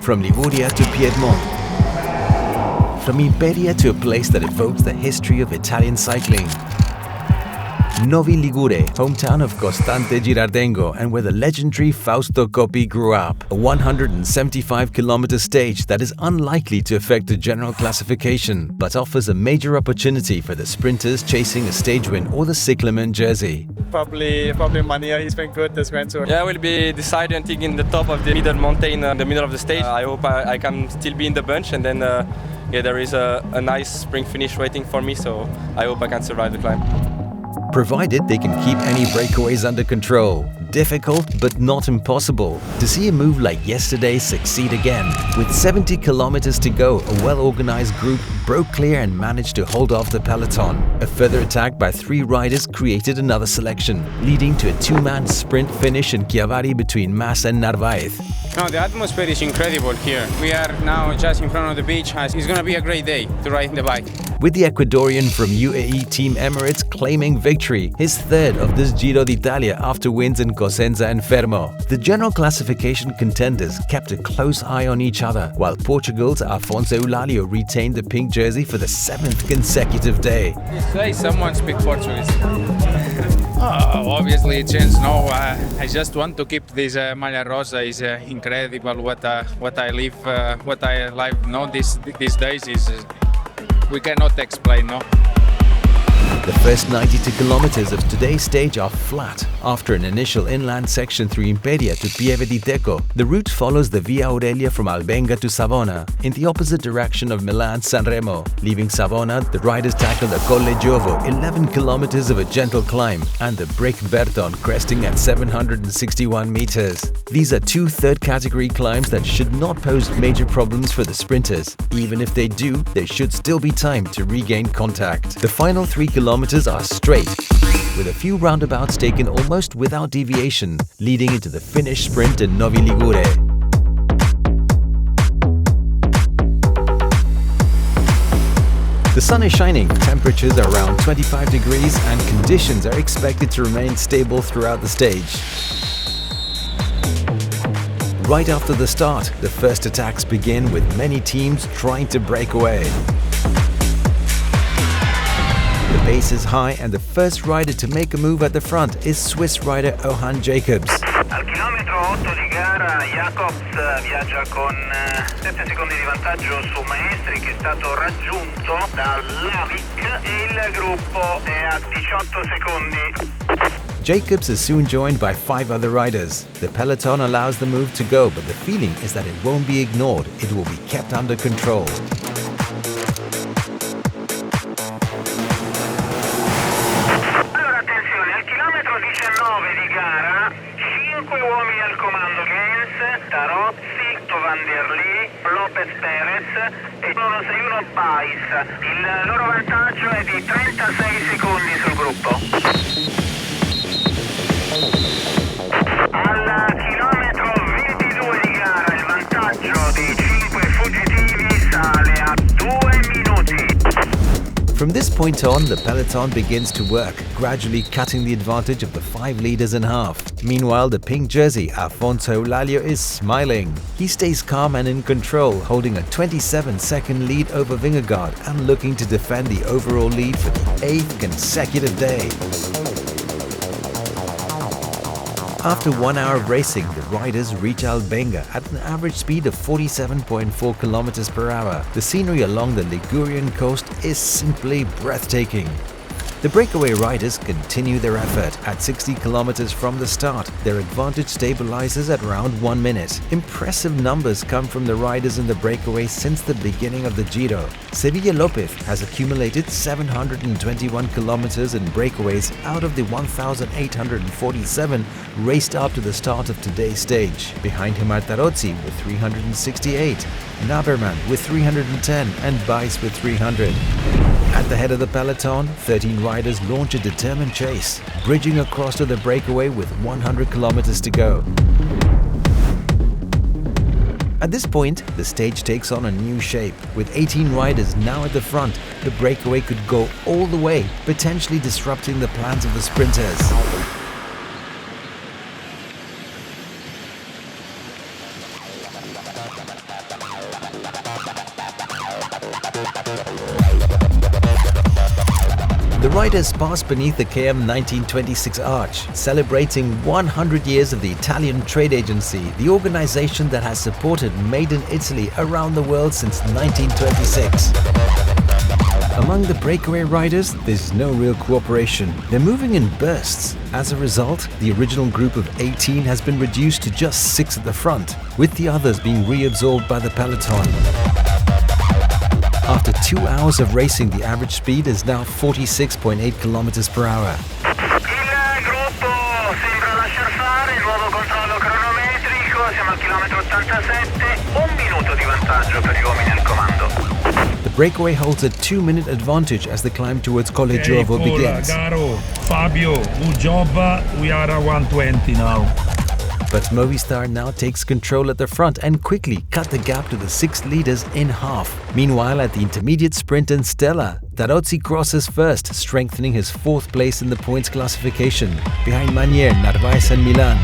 From Liguria to Piedmont. From Imperia to a place that evokes the history of Italian cycling. Novi Ligure, hometown of Costante Girardengo and where the legendary Fausto Coppi grew up. A 175-kilometer stage that is unlikely to affect the general classification, but offers a major opportunity for the sprinters chasing a stage win or the cyclamen jersey. Probably Mania, he's been good this Grand Tour. Yeah, we'll be deciding, I think, in the top of the middle mountain, the middle of the stage. I hope I can still be in the bunch, and then there is a nice spring finish waiting for me, so I hope I can survive the climb. Provided they can keep any breakaways under control. Difficult, but not impossible. To see a move like yesterday succeed again. With 70 kilometers to go, a well-organized group broke clear and managed to hold off the peloton. A further attack by 3 riders created another selection, leading to a 2-man sprint finish in Chiavari between Mas and Narvaez. No, the atmosphere is incredible here. We are now just in front of the beach. It's going to be a great day to ride the bike. With the Ecuadorian from UAE Team Emirates claiming victory, his third of this Giro d'Italia after wins in Cosenza and Fermo. The general classification contenders kept a close eye on each other, while Portugal's Afonso Eulálio retained the pink jersey for the 7th consecutive day. Today someone speak Portuguese. Obviously, chance no. I just want to keep this Maglia Rosa. Is incredible. What I live now these days is we cannot explain. No. The first 92 kilometers of today's stage are flat. After an initial inland section through Imperia to Pieve di Teco, the route follows the Via Aurelia from Albenga to Savona, in the opposite direction of Milan-Sanremo. Leaving Savona, the riders tackle the Colle Giovo, 11 kilometers of a gentle climb, and the Brick Berton cresting at 761 meters. These are 2 third-category climbs that should not pose major problems for the sprinters. Even if they do, there should still be time to regain contact. The final 3 kilometers are straight, with a few roundabouts taken almost without deviation, leading into the finish sprint in Novi Ligure. The sun is shining, temperatures are around 25 degrees and conditions are expected to remain stable throughout the stage. Right after the start, the first attacks begin with many teams trying to break away. The pace is high and the first rider to make a move at the front is Swiss rider Johan Jacobs. Al chilometro 8 di gara Jacobs viaggia con 7 secondi di vantaggio su Maestri, che è stato raggiunto da Lavic, e il gruppo è a 18 secondi. Jacobs is soon joined by 5 other riders. The peloton allows the move to go, but the feeling is that it won't be ignored, it will be kept under control. Uomini al comando: Gens, Tarozzi, Van der Lee, Lopez Perez e 161 Pais. Il loro vantaggio è di 36 secondi sul gruppo. Al chilometro 22 di gara il vantaggio dei 5 fuggitivi sale a 2 minuti. From this point on, the peloton begins to work, gradually cutting the advantage of the 5 leaders in half. Meanwhile, the pink jersey, Afonso Eulálio, is smiling. He stays calm and in control, holding a 27-second lead over Vingegaard and looking to defend the overall lead for the 8th consecutive day. After 1 hour of racing, the riders reach Albenga at an average speed of 47.4 kilometers per hour. The scenery along the Ligurian coast is simply breathtaking. The breakaway riders continue their effort. At 60 kilometers from the start, their advantage stabilizes at around 1 minute. Impressive numbers come from the riders in the breakaway since the beginning of the Giro. Sevilla Lopez has accumulated 721 kilometers in breakaways out of the 1,847 raced up to the start of today's stage. Behind him are Tarozzi with 368, Naberman with 310 and Weiss with 300. At the head of the peloton, 13 riders launch a determined chase, bridging across to the breakaway with 100 kilometers to go. At this point, the stage takes on a new shape. With 18 riders now at the front, the breakaway could go all the way, potentially disrupting the plans of the sprinters. The riders pass beneath the KM 1926 arch, celebrating 100 years of the Italian trade agency, the organization that has supported Made in Italy around the world since 1926. Among the breakaway riders, there's no real cooperation. They're moving in bursts. As a result, the original group of 18 has been reduced to just 6 at the front, with the others being reabsorbed by the peloton. After 2 hours of racing, the average speed is now 46.8 km per hour. Il gruppo sembra lasciar fare, nuovo controllo cronometrico, siamo al chilometro 87, 1 minuto di vantaggio per gli uomini al comando. The breakaway holds a 2-minute advantage as the climb towards Colle Giovo begins. Garo, Fabio, good job, we are at 120 now. But Movistar now takes control at the front and quickly cut the gap to the 6 leaders in half. Meanwhile, at the intermediate sprint in Stella, Tarozzi crosses first, strengthening his 4th place in the points classification, behind Magnier, Narvaez and Milan.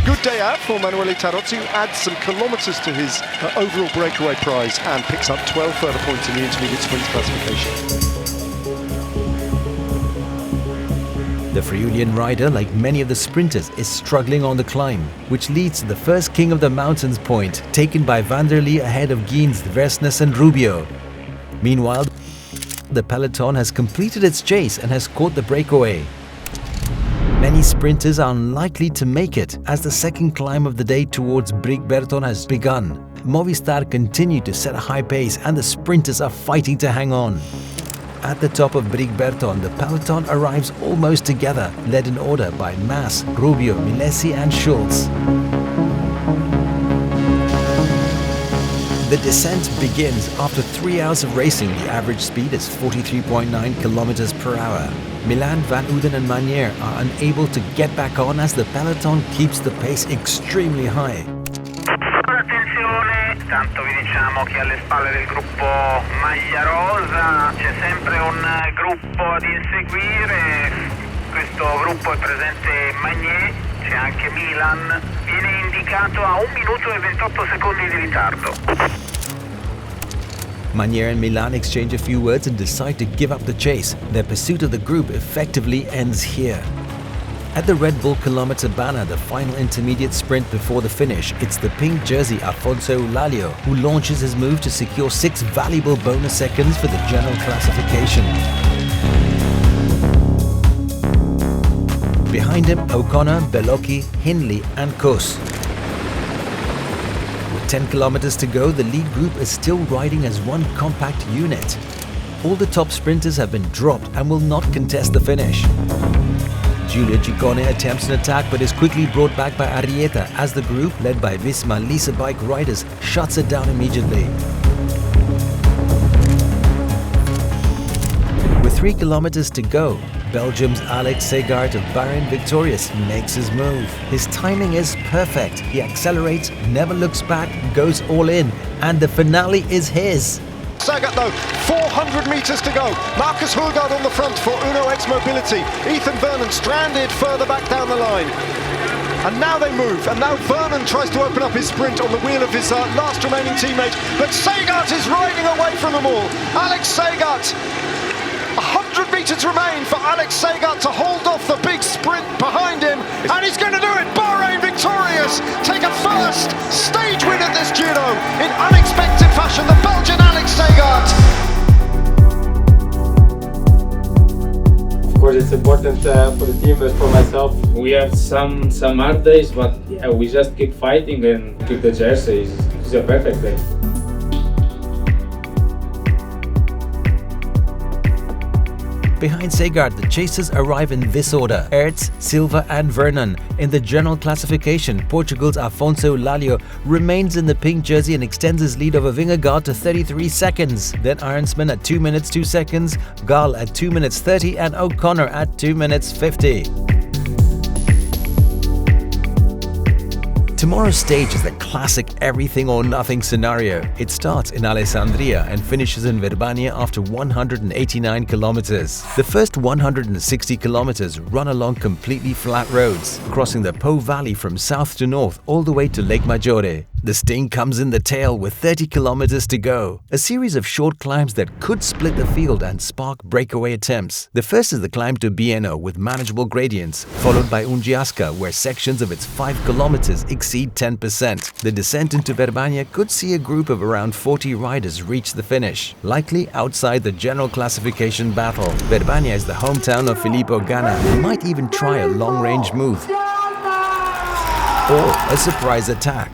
Good day out for Manuele Tarozzi, who adds some kilometres to his overall breakaway prize and picks up 12 further points in the intermediate sprint classification. The Friulian rider, like many of the sprinters, is struggling on the climb, which leads to the first King of the Mountains point, taken by Vanderlei ahead of Giens, Versnes and Rubio. Meanwhile, the peloton has completed its chase and has caught the breakaway. Many sprinters are unlikely to make it, as the second climb of the day towards Brigberton has begun. Movistar continue to set a high pace and the sprinters are fighting to hang on. At the top of Brigberton, the peloton arrives almost together, led in order by Mas, Rubio, Milesi and Schulz. The descent begins. After 3 hours of racing, the average speed is 43.9 km per hour. Milan, Van Uden and Magnier are unable to get back on as the peloton keeps the pace extremely high. Attenzione, tanto vi diciamo che alle spalle del gruppo maglia rosa c'è sempre un gruppo ad inseguire. Questo gruppo è presente Magnier, c'è anche Milan, viene indicato a 1 minuto e 28 secondi di ritardo. Magnier and Milan exchange a few words and decide to give up the chase. Their pursuit of the group effectively ends here. At the Red Bull Kilometer banner, the final intermediate sprint before the finish, it's the pink jersey Afonso Lalio who launches his move to secure 6 valuable bonus seconds for the general classification. Behind him, O'Connor, Bellocchi, Hindley and Kuss. With 10 kilometers to go, the lead group is still riding as one compact unit. All the top sprinters have been dropped and will not contest the finish. Giulio Ciccone attempts an attack but is quickly brought back by Arrieta as the group, led by Visma Lease bike riders, shuts it down immediately. With 3 kilometers to go, Belgium's Alex Segaert of Bahrain Victorious makes his move. His timing is perfect. He accelerates, never looks back, goes all in, and the finale is his. Sagat though, 400 metres to go. Marcus Hulgaard on the front for Uno X Mobility. Ethan Vernon stranded further back down the line. And now they move, and now Vernon tries to open up his sprint on the wheel of his last remaining teammate. But Segaert is riding away from them all. Alex Segaert, 100 metres remain for Alex Segaert to hold off the big sprint behind him. And he's going to do it. Bahrain Victorious take a first stage win at this Giro in unexpected fashion. The Belgian Alex Segaert. Of course, it's important for the team, but for myself. We have some hard days, but yeah, we just keep fighting and keep the jersey. It's a perfect day. Behind Segaert, the chasers arrive in this order: Ertz, Silva and Vernon. In the general classification, Portugal's Afonso Lalio remains in the pink jersey and extends his lead over Vingegaard to 33 seconds. Then Arensman at 2 minutes 2 seconds, Gall at 2 minutes 30 and O'Connor at 2 minutes 50. Tomorrow's stage is the classic everything or nothing scenario. It starts in Alessandria and finishes in Verbania after 189 kilometers. The first 160 kilometers run along completely flat roads, crossing the Po Valley from south to north all the way to Lake Maggiore. The sting comes in the tail with 30 kilometers to go. A series of short climbs that could split the field and spark breakaway attempts. The first is the climb to Bianche with manageable gradients, followed by Ungiasca, where sections of its 5 kilometers exceed 10%. The descent into Verbania could see a group of around 40 riders reach the finish, likely outside the general classification battle. Verbania is the hometown of Filippo Ganna, who might even try a long-range move or a surprise attack.